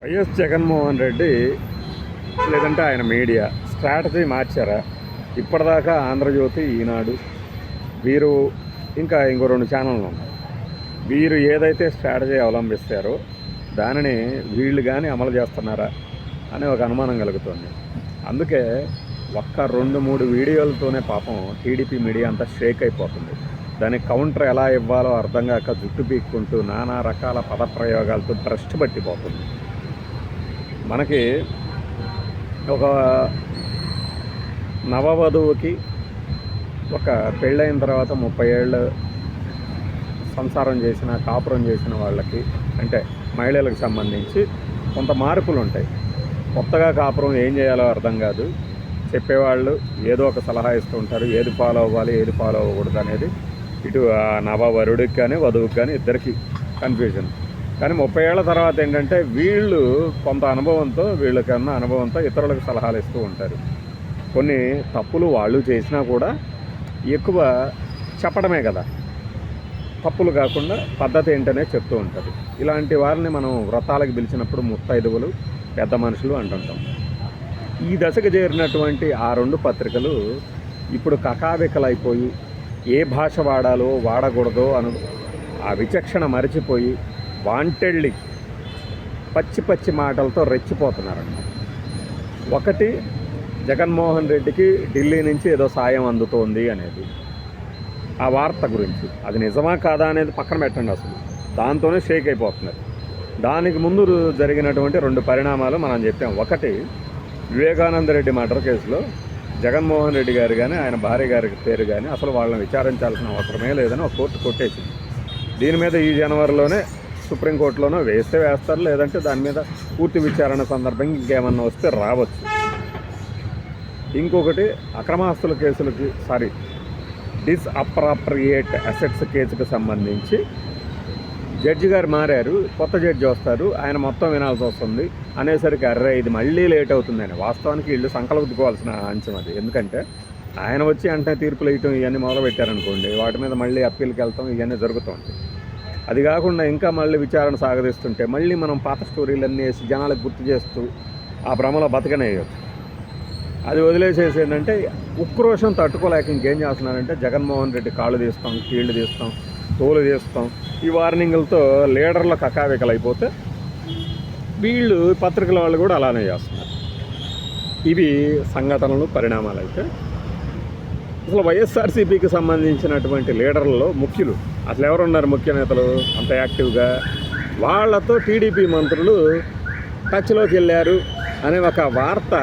YS Jaganmohan Reddy లేదంటే ఆయన media strategy మార్చారా? ఇప్పటిదాకా ఆంధ్రజ్యోతి, ఈనాడు వీరు ఇంకా ఇంకో 2 ఛానళ్ళు ఉన్నాయి. వీరు ఏదైతే స్ట్రాటజీ అవలంబిస్తారో దానిని వీళ్ళు కానీ అమలు చేస్తున్నారా అనే ఒక అనుమానం కలుగుతుంది. అందుకే ఒక్క 2-3 వీడియోలతోనే పాపం టీడీపీ మీడియా అంతా షేక్ అయిపోతుంది. దానికి కౌంటర్ ఎలా ఇవ్వాలో అర్థం కాక జుట్టు పీక్కుంటూ నానా రకాల పదప్రయోగాలతో భ్రష్టు పట్టిపోతుంది. మనకి ఒక నవవధువుకి ఒక పెళ్ళైన తర్వాత 30 ఏళ్ళు సంసారం చేసిన, కాపురం చేసిన వాళ్ళకి, అంటే మహిళలకు సంబంధించి కొంత మార్పులు ఉంటాయి. కొత్తగా కాపురం ఏం చేయాలో అర్థం కాదు. చెప్పేవాళ్ళు ఏదో ఒక సలహా ఇస్తూ ఉంటారు. ఏది ఫాలో అవ్వాలి, ఏది ఫాలో అవ్వకూడదు అనేది ఇటు ఆ నవవరుడికి కానీ వధువుకి కానీ ఇద్దరికి కన్ఫ్యూజన్. కానీ 30 ఏళ్ల తర్వాత ఏంటంటే వీళ్ళు కొంత అనుభవంతో, వీళ్ళకన్నా అనుభవంతో ఇతరులకు సలహాలు ఇస్తూ ఉంటారు. కొన్ని తప్పులు వాళ్ళు చేసినా కూడా ఎక్కువ చెప్పడమే కదా, తప్పులు కాకుండా పద్ధతి ఏంటనే చెప్తూ ఉంటారు. ఇలాంటి వారిని మనం వ్రతాలకు పిలిచినప్పుడు ముత్తైదువులు, పెద్ద మనుషులు అంటుంటాం. ఈ దశకు చేరినటువంటి ఆ 2 పత్రికలు ఇప్పుడు కకావికలైపోయి ఏ భాష వాడాలో వాడకూడదో ఆ విచక్షణ మరిచిపోయి వాంటెడ్లీ పచ్చి మాటలతో రెచ్చిపోతున్నారన్నమాట. ఒకటి, జగన్మోహన్ రెడ్డికి ఢిల్లీ నుంచి ఏదో సాయం అందుతోంది అనేది ఆ వార్త గురించి. అది నిజమా కాదా అనేది పక్కన పెట్టండి, అసలు దాంతోనే షేక్ అయిపోతున్నారు. దానికి ముందు జరిగినటువంటి 2 పరిణామాలు మనం చెప్పాం. ఒకటి, వివేకానంద రెడ్డి మర్డర్ కేసులో జగన్మోహన్ రెడ్డి గారు కానీ ఆయన భార్య గారి పేరు కానీ అసలు వాళ్ళని విచారించాల్సిన అవసరమే లేదని ఒక కోర్టు కొట్టేసింది. దీని మీద ఈ జనవరిలోనే సుప్రీంకోర్టులోనో వేస్తే వేస్తారు, లేదంటే దాని మీద పూర్తి విచారణ సందర్భంగా ఇంకేమన్నా వస్తే రావచ్చు. ఇంకొకటి, అక్రమాస్తుల కేసులకి డిస్అప్రాప్రియేట్ అసెట్స్ కేసుకు సంబంధించి జడ్జి గారు మారారు, కొత్త జడ్జి వస్తారు, ఆయన మొత్తం వినాల్సి వస్తుంది అనేసరికి అర్రే ఇది మళ్ళీ లేట్ అవుతుందని వాస్తవానికి వీళ్ళు సంకల్పించుకోవాల్సిన అంశం అది. ఎందుకంటే ఆయన వచ్చి అంటే తీర్పులు వేయటం ఇవన్నీ మొదలుపెట్టారనుకోండి, వాటి మీద మళ్ళీ అప్పీల్కి వెళ్తాం, ఇవన్నీ జరుగుతూ ఉంటాయి. అది కాకుండా ఇంకా మళ్ళీ విచారణ సాగదీస్తుంటే మళ్ళీ మనం పాత స్టోరీలన్నీ వేసి జనాలకు గుర్తు చేస్తూ ఆ భ్రమలో బతకనేయచ్చు. అది వదిలేసేసి ఏంటంటే ఉక్రోషం తట్టుకోలేక ఇంకేం చేస్తున్నారంటే జగన్మోహన్ రెడ్డి కాళ్ళు తీస్తాం, కీళ్ళు తీస్తాం, తోలు తీస్తాం, ఈ వార్నింగులతో లీడర్ల కకావికలైపోతే వీళ్ళు పత్రికల వాళ్ళు కూడా అలానే చేస్తున్నారు. ఇవి సంఘటనలు, పరిణామాలు. అయితే అసలు వైఎస్ఆర్సీపీకి సంబంధించినటువంటి లీడర్లలో ముఖ్యులు అసలు ఎవరున్నారు? ముఖ్య నేతలు అంత యాక్టివ్గా వాళ్ళతో టీడీపీ మంత్రులు టచ్లోకి వెళ్ళారు అనే ఒక వార్త,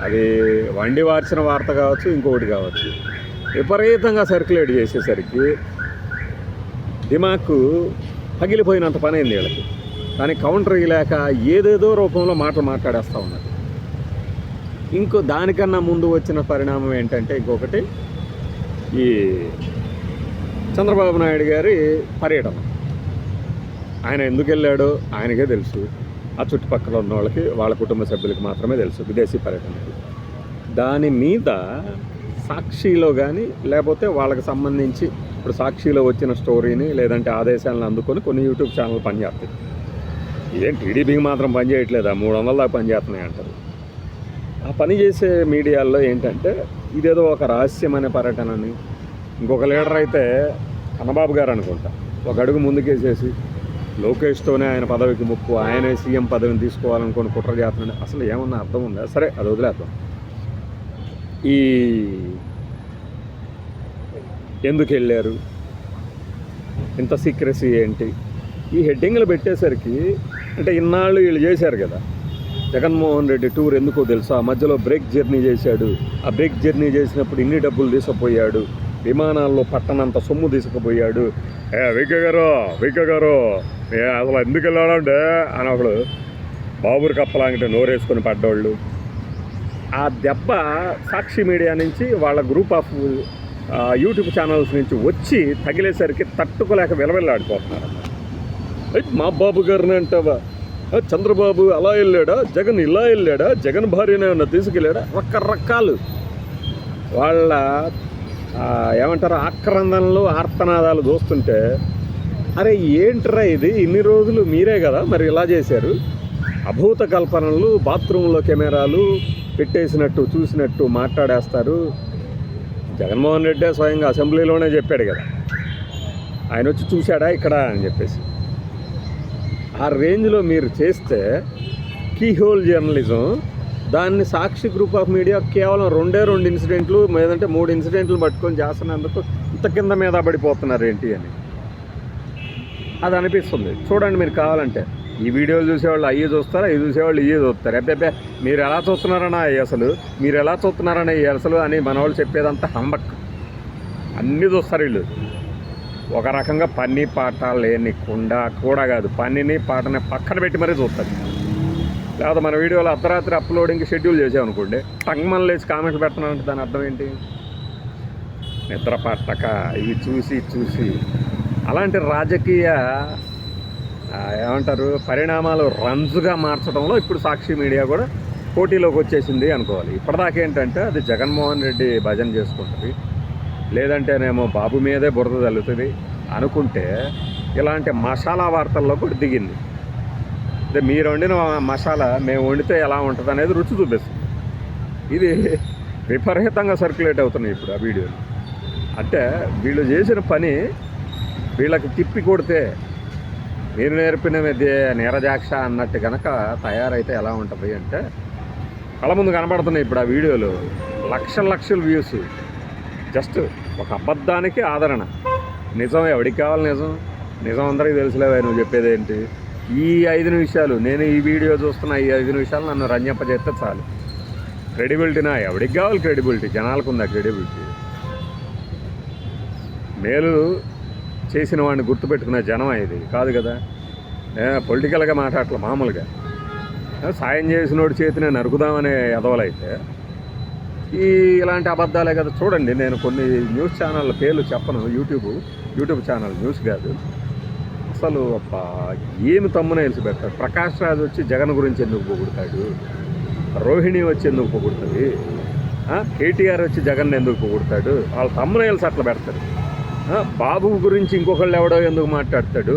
అది వండి వార్చిన వార్త కావచ్చు, ఇంకొకటి కావచ్చు, విపరీతంగా సర్క్యులేట్ చేసేసరికి దిమాకు పగిలిపోయినంత పని అయింది వీళ్ళకి. దానికి కౌంటర్ ఇవ్వలేక ఏదేదో రూపంలో మాటలు మాట్లాడేస్తూ ఉన్నారు. ఇంకో దానికన్నా ముందు వచ్చిన పరిణామం ఏంటంటే ఇంకొకటి, ఈ చంద్రబాబు నాయుడు గారి పర్యటన. ఆయన ఎందుకు వెళ్ళాడో ఆయనకే తెలుసు, ఆ చుట్టుపక్కల ఉన్న వాళ్ళకి, వాళ్ళ కుటుంబ సభ్యులకి మాత్రమే తెలుసు విదేశీ పర్యటనకి. దాని మీద సాక్షిలో కానీ లేకపోతే వాళ్ళకి సంబంధించి ఇప్పుడు సాక్షిలో వచ్చిన స్టోరీని లేదంటే ఆదేశాలను అందుకొని కొన్ని యూట్యూబ్ ఛానల్ పనిచేస్తాయి. ఇదేం టీడీపీకి మాత్రం పనిచేయట్లేదా, 300 దాకా పనిచేస్తున్నాయి అంటారు. ఆ పని చేసే మీడియాల్లో ఏంటంటే ఇదేదో ఒక రహస్యమైన పర్యటనని, ఇంకొక లీడర్ అయితే కన్నబాబు గారు అనుకుంటా ఒక అడుగు ముందుకేసేసి లోకేష్తోనే ఆయన పదవికి ముప్పు, ఆయనే సీఎం పదవిని తీసుకోవాలనుకుని కుట్ర చేస్తున్నాడు. అసలు ఏమన్నా అర్థం ఉందా? సరే, అది వదిలేద్దాం. ఈ ఎందుకు వెళ్ళారు, ఇంత సీక్రెసీ ఏంటి, ఈ హెడ్డింగ్లు పెట్టేసరికి అంటే ఇన్నాళ్ళు వీళ్ళు చేశారు కదా. జగన్మోహన్ రెడ్డి టూర్ ఎందుకో తెలుసా, మధ్యలో బ్రేక్ జర్నీ చేశాడు, ఆ బ్రేక్ జర్నీ చేసినప్పుడు ఇన్ని డబ్బులు తీసుకుపోయాడు, విమానాల్లో పట్టనంత సొమ్ము తీసుకుపోయాడు. వికే గారు అసలు ఎందుకు వెళ్ళాడంటే అని ఒకడు బాబురు కప్పలాంటి నోరేసుకొని పడ్డవాళ్ళు. ఆ దెబ్బ సాక్షి మీడియా నుంచి, వాళ్ళ గ్రూప్ ఆఫ్ యూట్యూబ్ ఛానల్స్ నుంచి వచ్చి తగిలేసరికి తట్టుకోలేక విలవిల్లాడిపోతున్నారు. మా బాబు గారిని అంటావా, చంద్రబాబు అలా వెళ్ళాడా, జగన్ ఇలా వెళ్ళాడా, జగన్ భార్యనే ఉన్న తీసుకెళ్ళాడా, రకరకాలు వాళ్ళ ఏమంటారు ఆక్రందనలు, ఆర్తనాదాలు చూస్తుంటే అరే ఏంట్రా ఇది, ఇన్ని రోజులు మీరే కదా మరి ఇలా చేశారు, అభూత కల్పనలు, బాత్రూంలో కెమెరాలు పెట్టేసినట్టు చూసినట్టు మాట్లాడేస్తారు. జగన్మోహన్ రెడ్డే స్వయంగా అసెంబ్లీలోనే చెప్పాడు కదా, ఆయన వచ్చి చూశాడా ఇక్కడ అని చెప్పేసి. ఆ రేంజ్లో మీరు చేస్తే కీహోల్ జర్నలిజం, దాన్ని సాక్షి గ్రూప్ ఆఫ్ మీడియా కేవలం 2 ఇన్సిడెంట్లు లేదంటే 3 ఇన్సిడెంట్లు పట్టుకొని చేస్తున్నందుకు ఇంత కింద మీద పడిపోతున్నారు ఏంటి అని అది అనిపిస్తుంది. చూడండి, మీరు కావాలంటే ఈ వీడియోలు చూసేవాళ్ళు అయ్యి చూస్తారు, అవి చూసేవాళ్ళు ఇవి చూస్తారు. అబ్బే మీరు ఎలా చూస్తున్నారన్నా అసలు మీరు ఎలా చూస్తున్నారని అసలు అని మన వాళ్ళు చెప్పేదంతా హంబక్. అన్నీ చూస్తారు వీళ్ళు. ఒక రకంగా పని పాట లేని కూడా కాదు, పనిని పాటని పక్కన పెట్టి మరీ చూస్తారు. లేకపోతే మన వీడియోలో అర్ధరాత్రి అప్లోడింగ్కి షెడ్యూల్ చేసామనుకోండి, టంగ్మన్ లేచి కామెంట్లు పెడుతున్నానంటే దాని అర్థం ఏంటి? నిద్ర పట్టక ఇవి చూసి అలాంటి రాజకీయ ఏమంటారు పరిణామాలు రంజుగా మార్చడంలో ఇప్పుడు సాక్షి మీడియా కూడా పోటీలోకి వచ్చేసింది అనుకోవాలి. ఇప్పటిదాకా ఏంటంటే అది జగన్మోహన్ రెడ్డి భజన చేసుకుంటుంది, లేదంటేనేమో బాబు మీదే బురద తల్లుతుంది అనుకుంటే ఇలాంటి మసాలా వార్తల్లో కూడా దిగింది. అంటే మీరు వండిన మసాలా మేము వండితే ఎలా ఉంటుంది అనేది రుచి చూపిస్తుంది. ఇది విపరీతంగా సర్క్యులేట్ అవుతున్నాయి ఇప్పుడు ఆ వీడియోలు. అంటే వీళ్ళు చేసిన పని వీళ్ళకి తిప్పి కొడితే మీరు నేర్పిన నీరజాక్ష అన్నట్టు కనుక తయారైతే ఎలా ఉంటుంది అంటే కళ్ళ ముందు కనబడుతున్నాయి ఇప్పుడు ఆ వీడియోలు. లక్షల వ్యూస్. జస్ట్ ఒక అబద్ధానికి ఆదరణ. నిజం ఎవడికి కావాలి? నిజం అందరికీ తెలుసులేవా నువ్వు చెప్పేది ఏంటి? ఈ 5 నిమిషాలు నేను ఈ వీడియో చూస్తున్న ఈ 5 నిమిషాలు నన్ను రంజింపజేస్తే చాలు. క్రెడిబిలిటీనా? ఎవడికి కావాలి క్రెడిబిలిటీ? జనాలకు ఉందా క్రెడిబిలిటీ? మేలు చేసిన వాడిని గుర్తుపెట్టుకునే జనం ఇది కాదు కదా. పొలిటికల్గా మాట్లాడట్ల, మామూలుగా సాయం చేసినోడి చేతిని నరుకుదామనే ఎదవలైతే ఇలాంటి అబద్ధాలే కదా. చూడండి, నేను కొన్ని న్యూస్ ఛానళ్ళ పేర్లు చెప్పను. యూట్యూబ్ ఛానల్ న్యూస్ కాదు అసలు. ఏమి తమ్మునే తెలిసి పెడతాడు. ప్రకాష్ రాజ్ వచ్చి జగన్ గురించి ఎందుకు పొగుడతాడు? రోహిణి వచ్చి ఎందుకు పొగుడుతుంది? కేటీఆర్ వచ్చి జగన్ ఎందుకు పొగుడతాడు? వాళ్ళ తమ్మునే తెలిసి అట్లా పెడతాడు. బాబు గురించి ఇంకొకళ్ళు ఎవడో ఎందుకు మాట్లాడతాడు?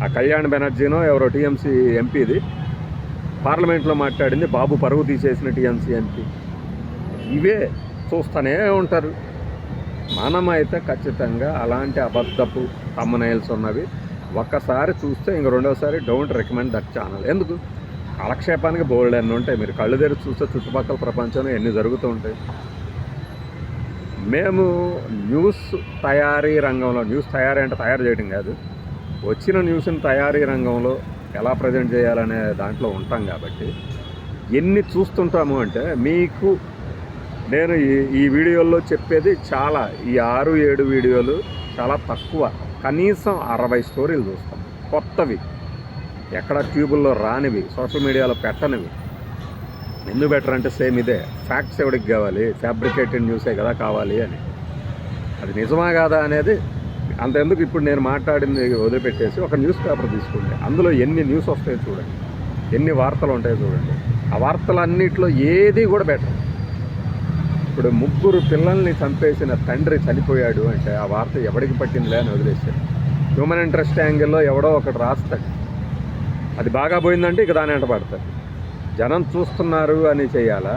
ఆ కళ్యాణ్ బెనర్జీనో ఎవరో టీఎంసీ ఎంపీది పార్లమెంట్లో మాట్లాడింది బాబు పరువు తీసేసిన టీఎంసీ ఎంపీ. ఇవే చూస్తూనే ఉంటారు. మనమైతే ఖచ్చితంగా అలాంటి అబద్ధపు తమ్మనైల్స్ ఉన్నవి ఒక్కసారి చూస్తే ఇంక రెండోసారి డోంట్ రికమెండ్ దట్ ఛానల్. ఎందుకు? కాలక్షేపానికి బోల్డ్ అన్నీ ఉంటాయి. మీరు కళ్ళు తెరిచి చూస్తే చుట్టుపక్కల ప్రపంచంలో ఎన్ని జరుగుతూ ఉంటాయి. మేము న్యూస్ తయారీ రంగంలో, న్యూస్ తయారీ అంటే తయారు చేయడం కాదు, వచ్చిన న్యూస్ని తయారీ రంగంలో ఎలా ప్రజెంట్ చేయాలనే దాంట్లో ఉంటాం కాబట్టి ఎన్ని చూస్తుంటాము అంటే మీకు నేను ఈ వీడియోల్లో చెప్పేది చాలా, ఈ 6-7 వీడియోలు చాలా తక్కువ. కనీసం 60 స్టోరీలు చూస్తాం, కొత్తవి, ఎక్కడ ట్యూబుల్లో రానివి, సోషల్ మీడియాలో పెట్టనివి. ఎందుకు బెటర్ అంటే సేమ్ ఇదే. ఫ్యాక్ట్స్ ఎవరికి కావాలి? ఫ్యాబ్రికేటెడ్ న్యూసే కదా కావాలి అని. అది నిజమా కాదా అనేది అంతెందుకు. ఇప్పుడు నేను మాట్లాడింది వదిలిపెట్టేసి ఒక న్యూస్ పేపర్ తీసుకోండి, అందులో ఎన్ని న్యూస్ వస్తాయో చూడండి, ఎన్ని వార్తలు ఉంటాయో చూడండి. ఆ వార్తలన్నింటిలో ఏది కూడా బెటర్. ఇప్పుడు 3 పిల్లల్ని చంపేసిన తండ్రి చనిపోయాడు అంటే ఆ వార్త ఎవడికి పట్టిందిలే అని వదిలేశాడు. హ్యూమన్ ఇంట్రెస్ట్ యాంగిల్లో ఎవడో ఒకటి రాస్తాడు, అది బాగా పోయిందంటే ఇక దాని వెంట పడతాడు. జనం చూస్తున్నారు అని చేయాలా,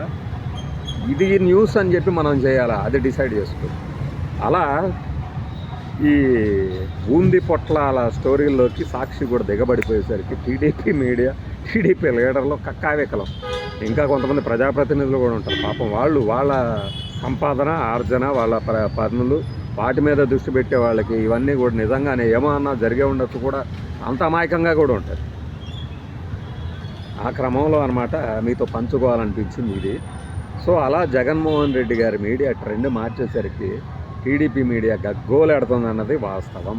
ఇది న్యూస్ అని చెప్పి మనం చేయాలా, అది డిసైడ్ చేసుకోవాలి. అలా ఈ బూందీ పొట్లాల స్టోరీల్లోకి సాక్షి కూడా దిగబడిపోయేసరికి టీడీపీ లీడర్లు కక్కావికలం. ఇంకా కొంతమంది ప్రజాప్రతినిధులు కూడా ఉంటారు పాపం. వాళ్ళ సంపాదన ఆర్జన, వాళ్ళ పన్నులు, వాటి మీద దృష్టి పెట్టే వాళ్ళకి ఇవన్నీ కూడా నిజంగానే ఏమో అన్నా జరిగే ఉండొచ్చు కూడా, అంత అమాయకంగా కూడా ఉంటారు. ఆ క్రమంలో అనమాట మీతో పంచుకోవాలనిపించింది ఇది. సో అలా జగన్మోహన్ రెడ్డి గారి మీడియా ట్రెండ్ మార్చేసరికి టీడీపీ మీడియా గగ్గోలాడుతుంది అన్నది వాస్తవం.